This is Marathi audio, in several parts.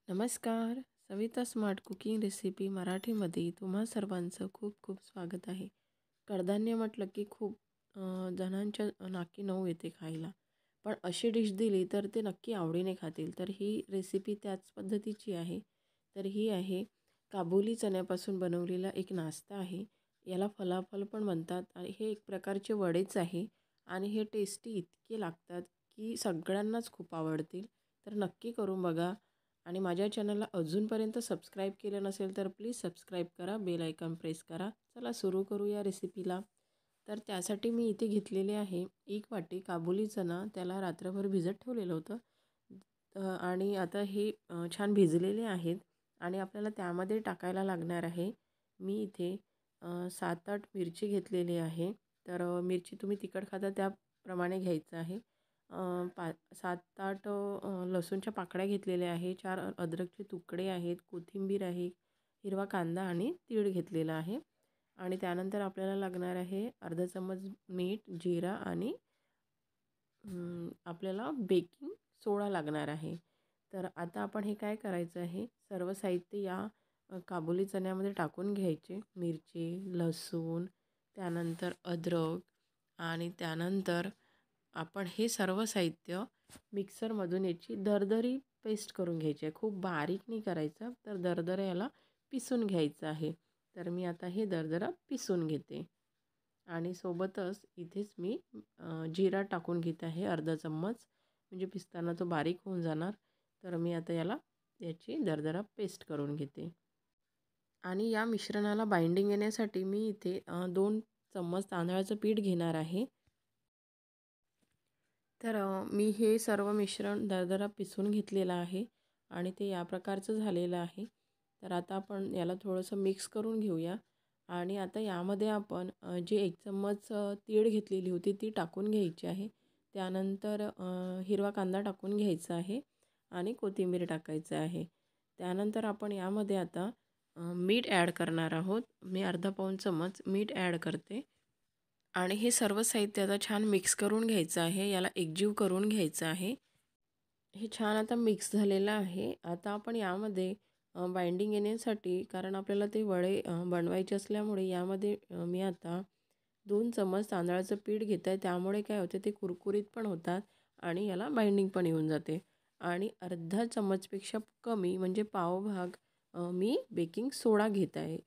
नमस्कार. सविता स्मार्ट कुकिंग रेसिपी मराठीमध्ये तुम्हा सर्वांचं खूप खूप स्वागत आहे. कडधान्य म्हटलं की खूप जणांच्या नाकी नऊ येते खायला. पण अशी डिश दिली तर ते नक्की आवडीने खातील. तर ही रेसिपी त्याच पद्धतीची आहे. तर ही आहे काबुली चण्यापासून बनवलेला एक नाश्ता आहे. याला फलाफल पण म्हणतात आणि हे एक प्रकारचे वडेच आहे आणि हे टेस्टी इतके लागतात की सगळ्यांनाच खूप आवडतील. तर नक्की करून बघा. आणि माझ्या चॅनलला अजूनपर्यंत सबस्क्राईब केलं नसेल तर प्लीज सबस्क्राईब करा, बेल आयकॉन प्रेस करा. चला सुरू करू या रेसिपीला. तर त्यासाठी मी इथे घेतलेले आहे 1 वाटी काबुली चणा. त्याला रात्रभर भिजत ठेवलेलं होतं. आणि आता हे छान भिजलेले आहेत आणि आपल्याला त्यामध्ये टाकायला लागणार आहे. मी इथे 7-8 मिरची घेतलेली आहे. तर मिरची तुम्ही तिखट खाता त्याप्रमाणे घ्यायचं आहे. 7-8 लसूणच्या पाकळ्या घेतलेल्या आहे. 4 अद्रकचे तुकडे आहेत, कोथिंबीर आहे, हिरवा कांदा आणि तीळ घेतलेला आहे. आणि त्यानंतर आपल्याला लागणार आहे अर्धा चम्मच मीठ, जिरा आणि आपल्याला बेकिंग सोडा लागणार आहे. तर आता आपण हे काय करायचं आहे, सर्व साहित्य या काबुली चण्यामध्ये टाकून घ्यायचे. मिरची, लसूण, त्यानंतर अद्रक आणि त्यानंतर आपण हे सर्व साहित्य मिक्सरमधून याची दरदरी पेस्ट करून घ्यायची आहे. खूप बारीक नाही करायचं, तर दरदरं याला पिसून घ्यायचं आहे. तर मी आता हे दरदरा पिसून घेते आणि सोबतच इथेच मी जिरा टाकून घेत आहे अर्धा चम्मच, म्हणजे पिसताना तो बारीक होऊन जाणार. तर मी आता याची दरदरा पेस्ट करून घेते आणि या मिश्रणाला बाइंडिंग येण्यासाठी मी इथे 2 चम्मच तांदळाचं पीठ घेणार आहे. तर मी हे सर्व मिश्रण दरदरा पिसून घेतलेलं आहे आणि ते या प्रकारचं झालेलं आहे. तर आता आपण याला थोडंसं मिक्स करून घेऊया आणि आता यामध्ये आपण जे 1 चम्मच तीळ घेतलेली होती ती टाकून घ्यायची आहे. त्यानंतर हिरवा कांदा टाकून घ्यायचा आहे आणि कोथिंबीर टाकायचं आहे. त्यानंतर आपण यामध्ये आता मीठ ॲड करणार आहोत. मी अर्धा पाऊण चम्मच मीठ ॲड करते. आणि हे सर्व साहित्य आता छान मिक्स करून घ्यायचं आहे. याला एकजीव करून घ्यायचं आहे. हे छान आता मिक्स झालेलं आहे. आता आपण यामध्ये बाइंडिंग येण्यासाठी, कारण आपल्याला ते वडे बनवायचे असल्यामुळे यामध्ये मी आता 2 चम्मच तांदळाचं पीठ घेत आहे. त्यामुळे काय होते, ते कुरकुरीत पण होतात आणि याला बाइंडिंग पण येऊन जाते. आणि अर्धा चम्मचपेक्षा कमी म्हणजे पावभाग मी बेकिंग सोडा घेत आहे.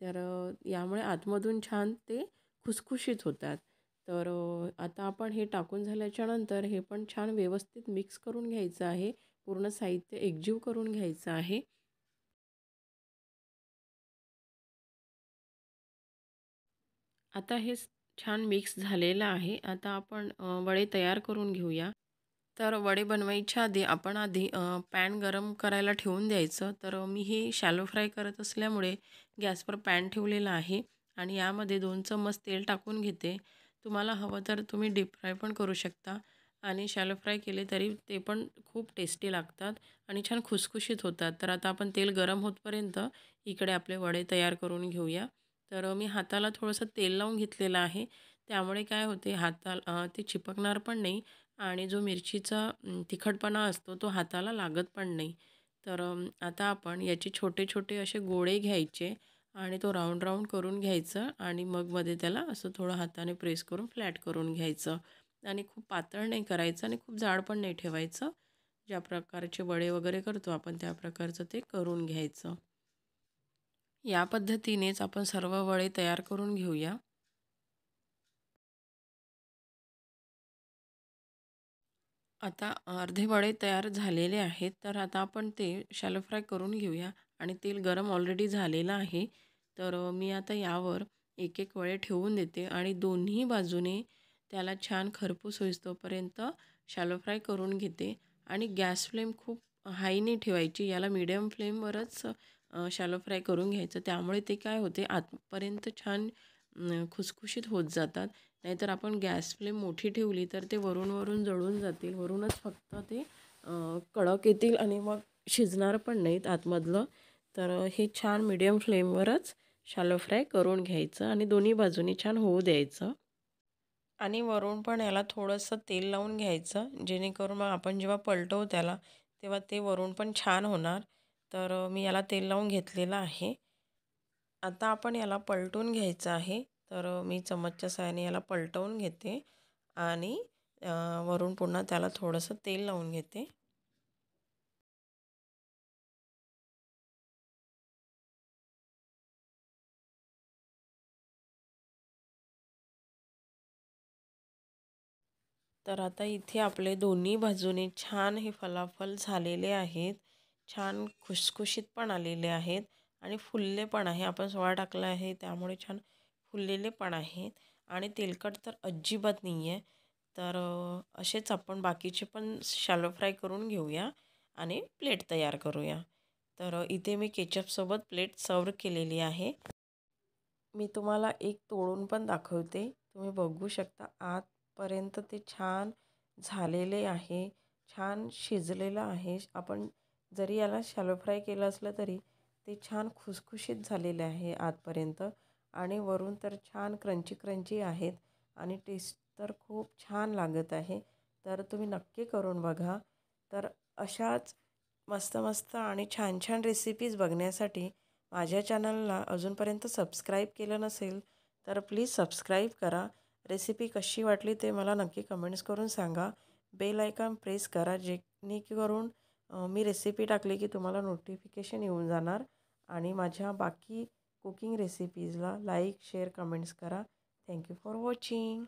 तर यामुळे आतमधून छान ते खुसखुशीत होतात. तर आता आपण हे टाकून झाल्याच्यानंतर हे पण छान व्यवस्थित मिक्स करून घ्यायचं आहे. पूर्ण साहित्य एकजीव करून घ्यायचं आहे. आता हे छान मिक्स झालेलं आहे. आता आपण वडे तयार करून घेऊया. तर वडे बनवायच्या आधी आपण आधी पॅन गरम करायला ठेवून द्यायचं. तर मी हे शॅलो फ्राय करत असल्यामुळे गॅसवर पॅन ठेवलेला आहे आणि यामध्ये 2 चम्मच तेल टाकून घेते. तुम्हाला हवं तर तुम्ही डीप फ्राय पण करू शकता आणि शॅलो फ्राय केले तरी ते पण खूप टेस्टी लागतात आणि छान खुसखुशीत होतात. तर आता आपण तेल गरम होतपर्यंत इकडे आपले वडे तयार करून घेऊया. तर मी हाताला थोडंसं तेल लावून घेतलेलं आहे. त्यामुळे काय होते, हाताला ते चिपकणार पण नाही आणि जो मिरचीचा तिखटपणा असतो तो हाताला लागत पण नाही. तर आता आपण याचे छोटे छोटे असे गोळे घ्यायचे आणि तो राऊंड राऊंड करून घ्यायचं आणि मग मध्ये त्याला असं थोडं हाताने प्रेस करून फ्लॅट करून घ्यायचं आणि खूप पातळ नाही करायचं आणि खूप जाड पण नाही ठेवायचं. ज्या प्रकारचे वडे वगैरे करतो आपण त्या प्रकारचं ते करून घ्यायचं. या पद्धतीनेच आपण सर्व वडे तयार करून घेऊया. आता अर्धे वडे तयार झालेले आहेत. तर आता आपण ते शॅलो फ्राय करून घेऊया आणि तेल गरम ऑलरेडी झालेलं आहे. तर मी आता यावर एक एक वडे ठेवून देते आणि दोन्ही बाजूने त्याला छान खरपूस होईस्तोपर्यंत शॅलो फ्राय करून घेते आणि गॅस फ्लेम खूप हाय नाही ठेवायची. याला मीडियम फ्लेमवरच शॅलो फ्राय करून घ्यायचं. त्यामुळे ते काय होते, आतपर्यंत छान खुसखुशीत होत जातात. नाहीतर आपण गॅस फ्लेम मोठी ठेवली तर ते वरून जळून जातील. वरूनच फक्त ते कडक येतील आणि मग शिजणार पण नाहीत आतमधलं. तर हे छान मीडियम फ्लेमवरच शॅलो फ्राय करून घ्यायचं आणि दोन्ही बाजूनी छान होऊ द्यायचं. आणि वरून पण याला थोडंसं तेल लावून घ्यायचं, जेणेकरून मग आपण जेव्हा पलटवू त्याला, तेव्हा ते वरून पण छान होणार. तर मी याला तेल लावून घेतलेलं आहे. आता आपण याला पलटून घ्यायचं आहे. तर मी चमचच्या साहाय्याने याला पलटवून घेते आणि वरून पुन्हा त्याला थोडंसं तेल लावून घेते. तर आता इथे आपले दोन्ही बाजूने छान हे फलाफल झालेले आहेत. छान खुसखुशीत पण आलेले आहेत आणि फुलले पण आहे. आपण सोडा टाकला आहे त्यामुळे छान फुललेले पण आहेत आणि तेलकट तर अजिबात नाही आहे. तर असेच आपण बाकीचे पण शॅलो फ्राय करून घेऊया आणि प्लेट तयार करूया. तर इथे मी केचपसोबत प्लेट सर्व केलेली आहे. मी तुम्हाला एक तोडून पण दाखवते. तुम्ही बघू शकता आतपर्यंत ते छान झालेले आहे. छान शिजलेलं आहे. आपण जरी याला शॅलो फ्राय केलं असलं तरी ते छान खुसखुशीत झालेले आहे आतपर्यंत आणि वरून तर छान क्रंची क्रंची आहेत आणि टेस्ट तर खूप छान लागत आहे. तर तुम्ही नक्की करून बघा. तर अशाच मस्त मस्त आणि छान छान रेसिपीज बघण्यासाठी माझ्या चॅनलला अजूनपर्यंत सबस्क्राईब केलं नसेल तर प्लीज सबस्क्राईब करा. रेसिपी कशी वाटली ते मला नक्की कमेंट्स करून सांगा. बेल आयकॉन प्रेस करा जेणेकरून मी रेसिपी टाकली की तुम्हाला नोटिफिकेशन येऊन जाणार आणि माझ्या बाकी कुकिंग रेसिपीजला लाईक शेअर कमेंट्स करा. Thank you for watching.